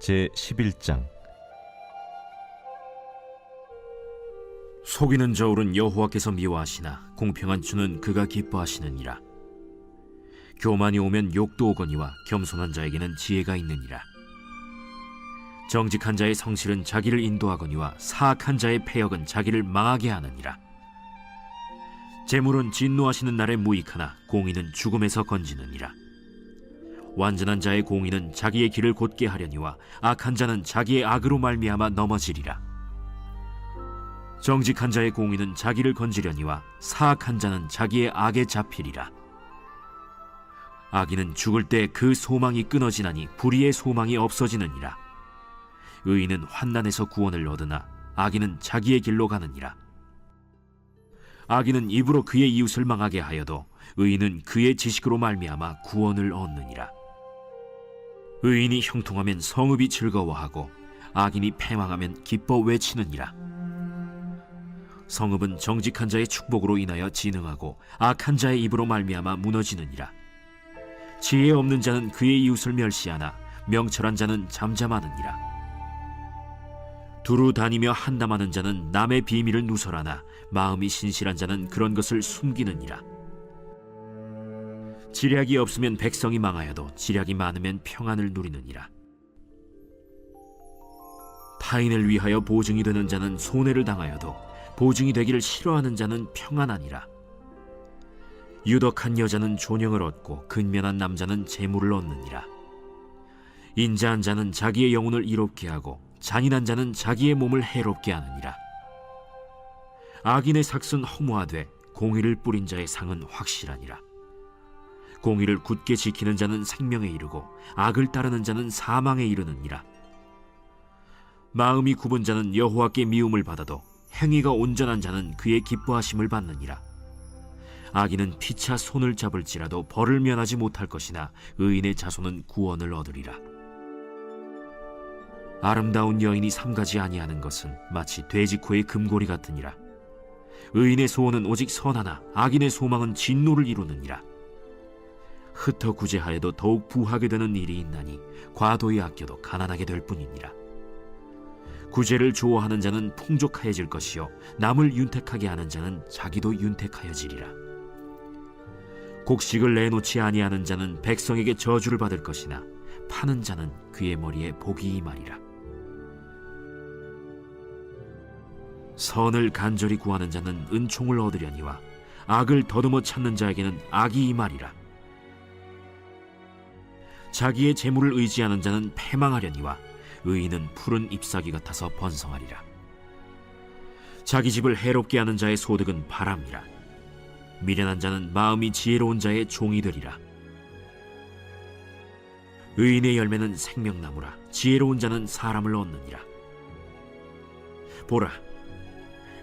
제11장. 속이는 저울은 여호와께서 미워하시나 공평한 주는 그가 기뻐하시느니라. 교만이 오면 욕도 오거니와 겸손한 자에게는 지혜가 있느니라. 정직한 자의 성실은 자기를 인도하거니와 사악한 자의 패역은 자기를 망하게 하느니라. 재물은 진노하시는 날에 무익하나 공의는 죽음에서 건지느니라. 완전한 자의 공의는 자기의 길을 곧게 하려니와 악한 자는 자기의 악으로 말미암아 넘어지리라. 정직한 자의 공의는 자기를 건지려니와 사악한 자는 자기의 악에 잡히리라. 악인은 죽을 때 그 소망이 끊어지나니 불의의 소망이 없어지느니라. 의인은 환난에서 구원을 얻으나 악인은 자기의 길로 가느니라. 악인은 입으로 그의 이웃을 망하게 하여도 의인은 그의 지식으로 말미암아 구원을 얻느니라. 의인이 형통하면 성읍이 즐거워하고 악인이 패망하면 기뻐 외치느니라. 성읍은 정직한 자의 축복으로 인하여 진흥하고 악한 자의 입으로 말미암아 무너지느니라. 지혜 없는 자는 그의 이웃을 멸시하나 명철한 자는 잠잠하느니라. 두루 다니며 한담하는 자는 남의 비밀을 누설하나 마음이 신실한 자는 그런 것을 숨기느니라. 지략이 없으면 백성이 망하여도 지략이 많으면 평안을 누리느니라. 타인을 위하여 보증이 되는 자는 손해를 당하여도 보증이 되기를 싫어하는 자는 평안하니라. 유덕한 여자는 존영을 얻고 근면한 남자는 재물을 얻느니라. 인자한 자는 자기의 영혼을 이롭게 하고 잔인한 자는 자기의 몸을 해롭게 하느니라. 악인의 삭은 허무하되 공의를 뿌린 자의 상은 확실하니라. 공의를 굳게 지키는 자는 생명에 이르고 악을 따르는 자는 사망에 이르느니라. 마음이 굽은 자는 여호와께 미움을 받아도 행위가 온전한 자는 그의 기뻐하심을 받느니라. 악인은 피차 손을 잡을지라도 벌을 면하지 못할 것이나 의인의 자손은 구원을 얻으리라. 아름다운 여인이 삼가지 아니하는 것은 마치 돼지코의 금고리 같으니라. 의인의 소원은 오직 선하나 악인의 소망은 진노를 이루느니라. 흩어 구제하여도 더욱 부하게 되는 일이 있나니 과도히 아껴도 가난하게 될 뿐이니라. 구제를 좋아하는 자는 풍족하여질 것이요 남을 윤택하게 하는 자는 자기도 윤택하여지리라. 곡식을 내놓지 아니하는 자는 백성에게 저주를 받을 것이나 파는 자는 그의 머리에 복이 임하리라. 선을 간절히 구하는 자는 은총을 얻으려니와 악을 더듬어 찾는 자에게는 악이 임하리라. 자기의 재물을 의지하는 자는 패망하려니와 의인은 푸른 잎사귀 같아서 번성하리라. 자기 집을 해롭게 하는 자의 소득은 바람이라. 미련한 자는 마음이 지혜로운 자의 종이 되리라. 의인의 열매는 생명나무라. 지혜로운 자는 사람을 얻느니라. 보라,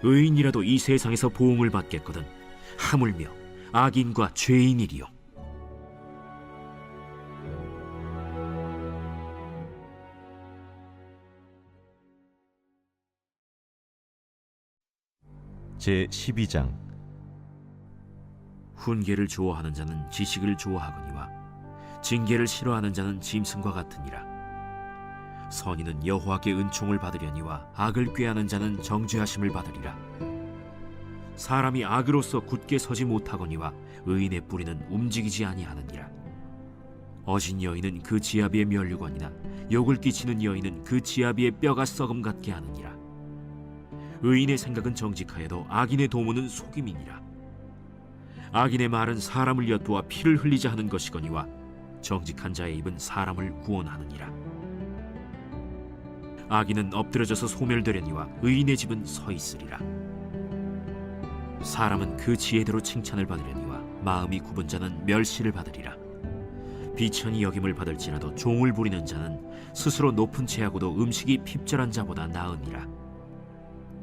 의인이라도 이 세상에서 보응을 받겠거든 하물며 악인과 죄인이리요. 제12장. 훈계를 좋아하는 자는 지식을 좋아하거니와 징계를 싫어하는 자는 짐승과 같으니라. 선인은 여호와께 은총을 받으려니와 악을 꾀하는 자는 정죄하심을 받으리라. 사람이 악으로서 굳게 서지 못하거니와 의인의 뿌리는 움직이지 아니하느니라. 어진 여인은 그 지아비의 면류관이나 욕을 끼치는 여인은 그 지아비의 뼈가 썩음 같게 하느니라. 의인의 생각은 정직하여도 악인의 도모는 속임이니라. 악인의 말은 사람을 엿보아 피를 흘리자 하는 것이거니와 정직한 자의 입은 사람을 구원하느니라. 악인은 엎드려져서 소멸되려니와 의인의 집은 서 있으리라. 사람은 그 지혜대로 칭찬을 받으려니와 마음이 굽은 자는 멸시를 받으리라. 비천히 여김을 받을지라도 종을 부리는 자는 스스로 높은 채하고도 음식이 핍절한 자보다 나으니라.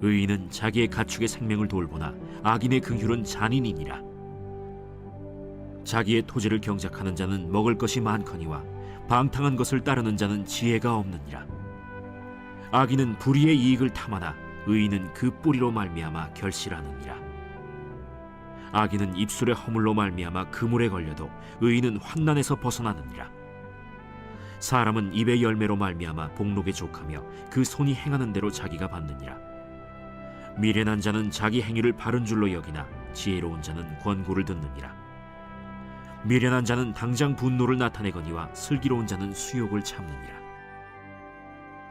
의인은 자기의 가축의 생명을 돌보나 악인의 긍휼은 잔인이니라. 자기의 토지를 경작하는 자는 먹을 것이 많거니와 방탕한 것을 따르는 자는 지혜가 없느니라. 악인은 불의의 이익을 탐하나 의인은 그 뿌리로 말미암아 결실하느니라. 악인은 입술의 허물로 말미암아 그물에 걸려도 의인은 환난에서 벗어나느니라. 사람은 입의 열매로 말미암아 복록에 족하며 그 손이 행하는 대로 자기가 받느니라. 미련한 자는 자기 행위를 바른 줄로 여기나 지혜로운 자는 권고를 듣느니라. 미련한 자는 당장 분노를 나타내거니와 슬기로운 자는 수욕을 참느니라.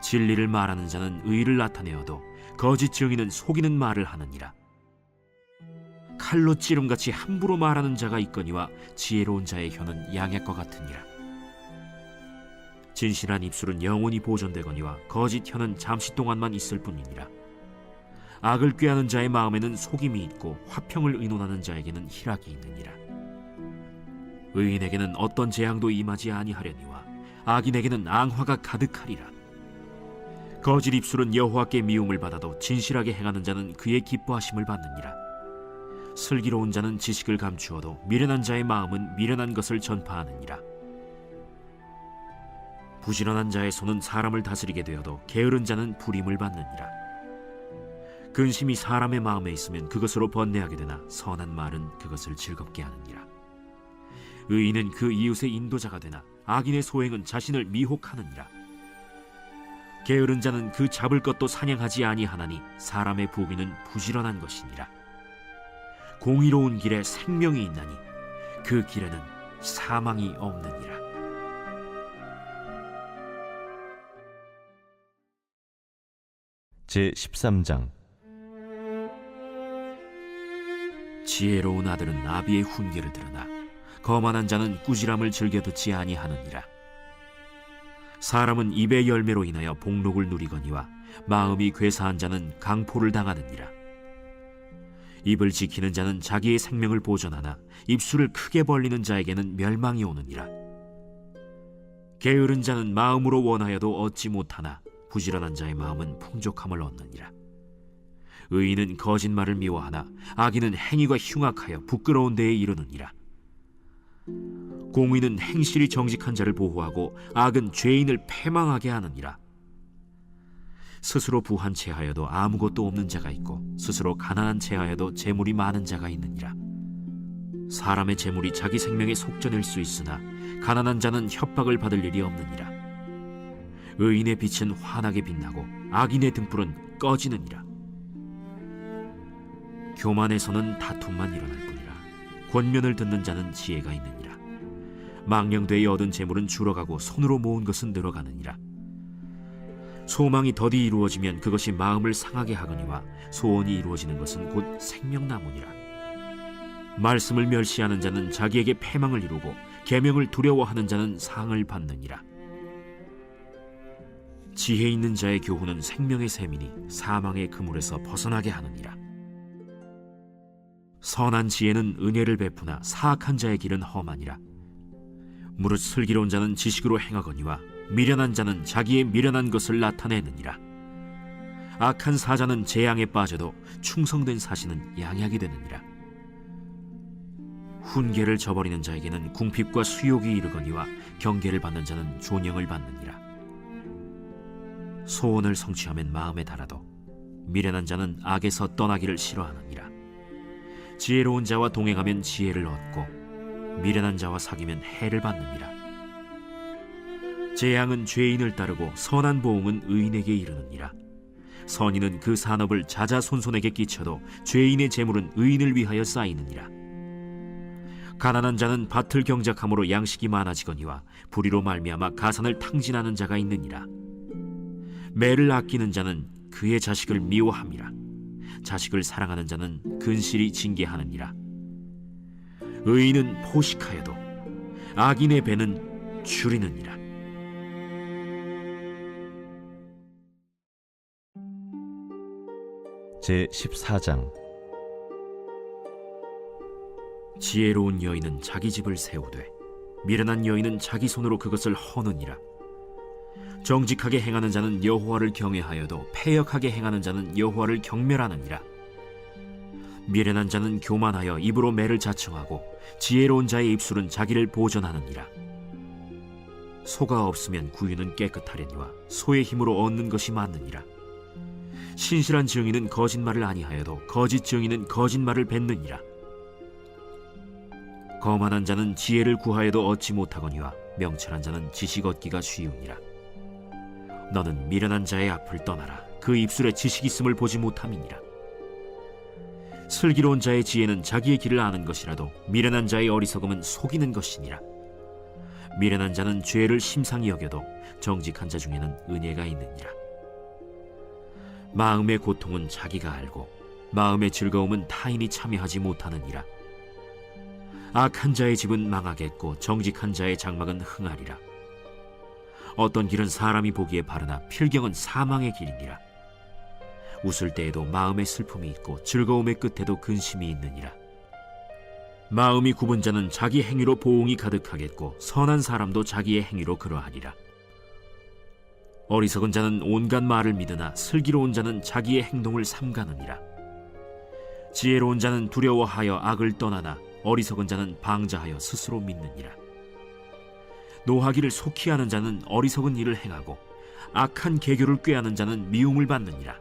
진리를 말하는 자는 의를 나타내어도 거짓 증인은 속이는 말을 하느니라. 칼로 찌름같이 함부로 말하는 자가 있거니와 지혜로운 자의 혀는 양약과 같으니라. 진실한 입술은 영원히 보존되거니와 거짓 혀는 잠시 동안만 있을 뿐이니라. 악을 꾀하는 자의 마음에는 속임이 있고 화평을 의논하는 자에게는 희락이 있느니라. 의인에게는 어떤 재앙도 임하지 아니하려니와 악인에게는 앙화가 가득하리라. 거짓 입술은 여호와께 미움을 받아도 진실하게 행하는 자는 그의 기뻐하심을 받느니라. 슬기로운 자는 지식을 감추어도 미련한 자의 마음은 미련한 것을 전파하느니라. 부지런한 자의 손은 사람을 다스리게 되어도 게으른 자는 불임을 받느니라. 근심이 사람의 마음에 있으면 그것으로 번뇌하게 되나 선한 말은 그것을 즐겁게 하느니라. 의인은 그 이웃의 인도자가 되나 악인의 소행은 자신을 미혹하느니라. 게으른 자는 그 잡을 것도 사냥하지 아니하나니 사람의 부귀는 부지런한 것이니라. 공의로운 길에 생명이 있나니 그 길에는 사망이 없느니라. 제13장. 지혜로운 아들은 아비의 훈계를 들으나 거만한 자는 꾸지람을 즐겨 듣지 아니하느니라. 사람은 입의 열매로 인하여 복록을 누리거니와 마음이 괴사한 자는 강포를 당하느니라. 입을 지키는 자는 자기의 생명을 보존하나 입술을 크게 벌리는 자에게는 멸망이 오느니라. 게으른 자는 마음으로 원하여도 얻지 못하나 부지런한 자의 마음은 풍족함을 얻느니라. 의인은 거짓말을 미워하나 악인은 행위가 흉악하여 부끄러운 데에 이르느니라. 공의는 행실이 정직한 자를 보호하고 악은 죄인을 패망하게 하느니라. 스스로 부한 채하여도 아무것도 없는 자가 있고 스스로 가난한 채하여도 재물이 많은 자가 있느니라. 사람의 재물이 자기 생명에 속전일 수 있으나 가난한 자는 협박을 받을 일이 없느니라. 의인의 빛은 환하게 빛나고 악인의 등불은 꺼지느니라. 교만에서는 다툼만 일어날 뿐이라. 권면을 듣는 자는 지혜가 있느니라. 망령되이 얻은 재물은 줄어가고 손으로 모은 것은 늘어가느니라. 소망이 더디 이루어지면 그것이 마음을 상하게 하거니와 소원이 이루어지는 것은 곧 생명나무니라. 말씀을 멸시하는 자는 자기에게 패망을 이루고 계명을 두려워하는 자는 상을 받느니라. 지혜 있는 자의 교훈은 생명의 샘이니 사망의 그물에서 벗어나게 하느니라. 선한 지혜는 은혜를 베푸나 사악한 자의 길은 험하니라. 무릇 슬기로운 자는 지식으로 행하거니와 미련한 자는 자기의 미련한 것을 나타내느니라. 악한 사자는 재앙에 빠져도 충성된 사신은 양약이 되느니라. 훈계를 저버리는 자에게는 궁핍과 수욕이 이르거니와 경계를 받는 자는 존영을 받느니라. 소원을 성취하면 마음에 달아도 미련한 자는 악에서 떠나기를 싫어하느니라. 지혜로운 자와 동행하면 지혜를 얻고 미련한 자와 사귀면 해를 받느니라. 재앙은 죄인을 따르고 선한 보응은 의인에게 이르느니라. 선인은 그 산업을 자자손손에게 끼쳐도 죄인의 재물은 의인을 위하여 쌓이느니라. 가난한 자는 밭을 경작함으로 양식이 많아지거니와 불의로 말미암아 가산을 탕진하는 자가 있느니라. 매를 아끼는 자는 그의 자식을 미워함이라. 자식을 사랑하는 자는 근실이 징계하느니라. 의인은 포식하여도 악인의 배는 줄이느니라. 제14장. 지혜로운 여인은 자기 집을 세우되 미련한 여인은 자기 손으로 그것을 허느니라. 정직하게 행하는 자는 여호와를 경외하여도 패역하게 행하는 자는 여호와를 경멸하느니라. 미련한 자는 교만하여 입으로 매를 자청하고 지혜로운 자의 입술은 자기를 보전하느니라. 소가 없으면 구유는 깨끗하려니와 소의 힘으로 얻는 것이 많느니라. 신실한 증인은 거짓말을 아니하여도 거짓 증인은 거짓말을 뱉느니라. 거만한 자는 지혜를 구하여도 얻지 못하거니와 명철한 자는 지식 얻기가 쉬우니라. 너는 미련한 자의 앞을 떠나라. 그 입술에 지식 있음을 보지 못함이니라. 슬기로운 자의 지혜는 자기의 길을 아는 것이라도 미련한 자의 어리석음은 속이는 것이니라. 미련한 자는 죄를 심상히 여겨도 정직한 자 중에는 은혜가 있느니라. 마음의 고통은 자기가 알고 마음의 즐거움은 타인이 참여하지 못하느니라. 악한 자의 집은 망하겠고 정직한 자의 장막은 흥하리라. 어떤 길은 사람이 보기에 바르나 필경은 사망의 길이니라. 웃을 때에도 마음에 슬픔이 있고 즐거움의 끝에도 근심이 있느니라. 마음이 굽은 자는 자기 행위로 보응이 가득하겠고 선한 사람도 자기의 행위로 그러하리라. 어리석은 자는 온갖 말을 믿으나 슬기로운 자는 자기의 행동을 삼가느니라. 지혜로운 자는 두려워하여 악을 떠나나 어리석은 자는 방자하여 스스로 믿느니라. 노하기를 속히 하는 자는 어리석은 일을 행하고 악한 계교를 꾀하는 자는 미움을 받느니라.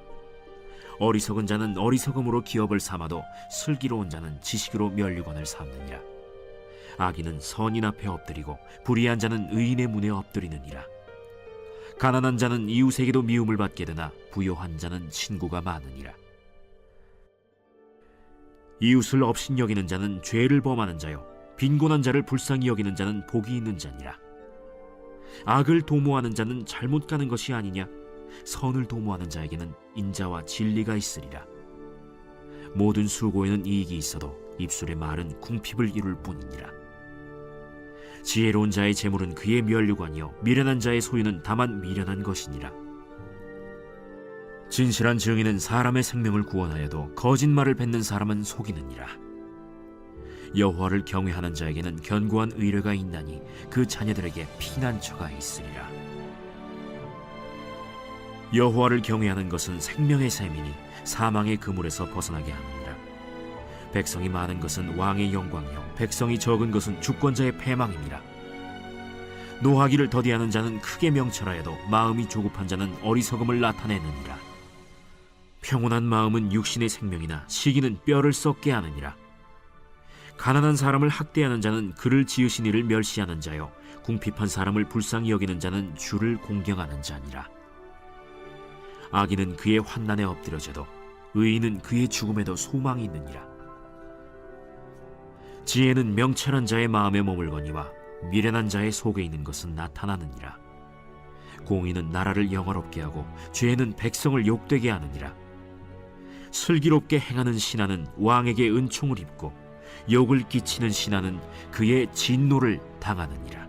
어리석은 자는 어리석음으로 기업을 삼아도 슬기로운 자는 지식으로 면류관을 삼느니라. 악인은 선인 앞에 엎드리고 불의한 자는 의인의 문에 엎드리느니라. 가난한 자는 이웃에게도 미움을 받게 되나 부요한 자는 친구가 많으니라. 이웃을 업신여기는 자는 죄를 범하는 자요 빈곤한 자를 불쌍히 여기는 자는 복이 있는 자니라. 악을 도모하는 자는 잘못 가는 것이 아니냐? 선을 도모하는 자에게는 인자와 진리가 있으리라. 모든 수고에는 이익이 있어도 입술의 말은 궁핍을 이룰 뿐이니라. 지혜로운 자의 재물은 그의 면류관이요 미련한 자의 소유는 다만 미련한 것이니라. 진실한 증인은 사람의 생명을 구원하여도 거짓말을 뱉는 사람은 속이느니라. 여호와를 경외하는 자에게는 견고한 의뢰가 있나니 그 자녀들에게 피난처가 있으리라. 여호와를 경외하는 것은 생명의 샘이니 사망의 그물에서 벗어나게 하느니라. 백성이 많은 것은 왕의 영광이요 백성이 적은 것은 주권자의 패망이니라. 노하기를 더디하는 자는 크게 명철하여도 마음이 조급한 자는 어리석음을 나타내느니라. 평온한 마음은 육신의 생명이나 시기는 뼈를 썩게 하느니라. 가난한 사람을 학대하는 자는 그를 지으신 이를 멸시하는 자요 궁핍한 사람을 불쌍히 여기는 자는 주를 공경하는 자니라. 악인은 그의 환난에 엎드려져도 의인은 그의 죽음에도 소망이 있느니라. 지혜는 명철한 자의 마음에 머물거니와 미련한 자의 속에 있는 것은 나타나느니라. 공의는 나라를 영화롭게 하고 죄는 백성을 욕되게 하느니라. 슬기롭게 행하는 신하는 왕에게 은총을 입고 욕을 끼치는 신하는 그의 진노를 당하느니라.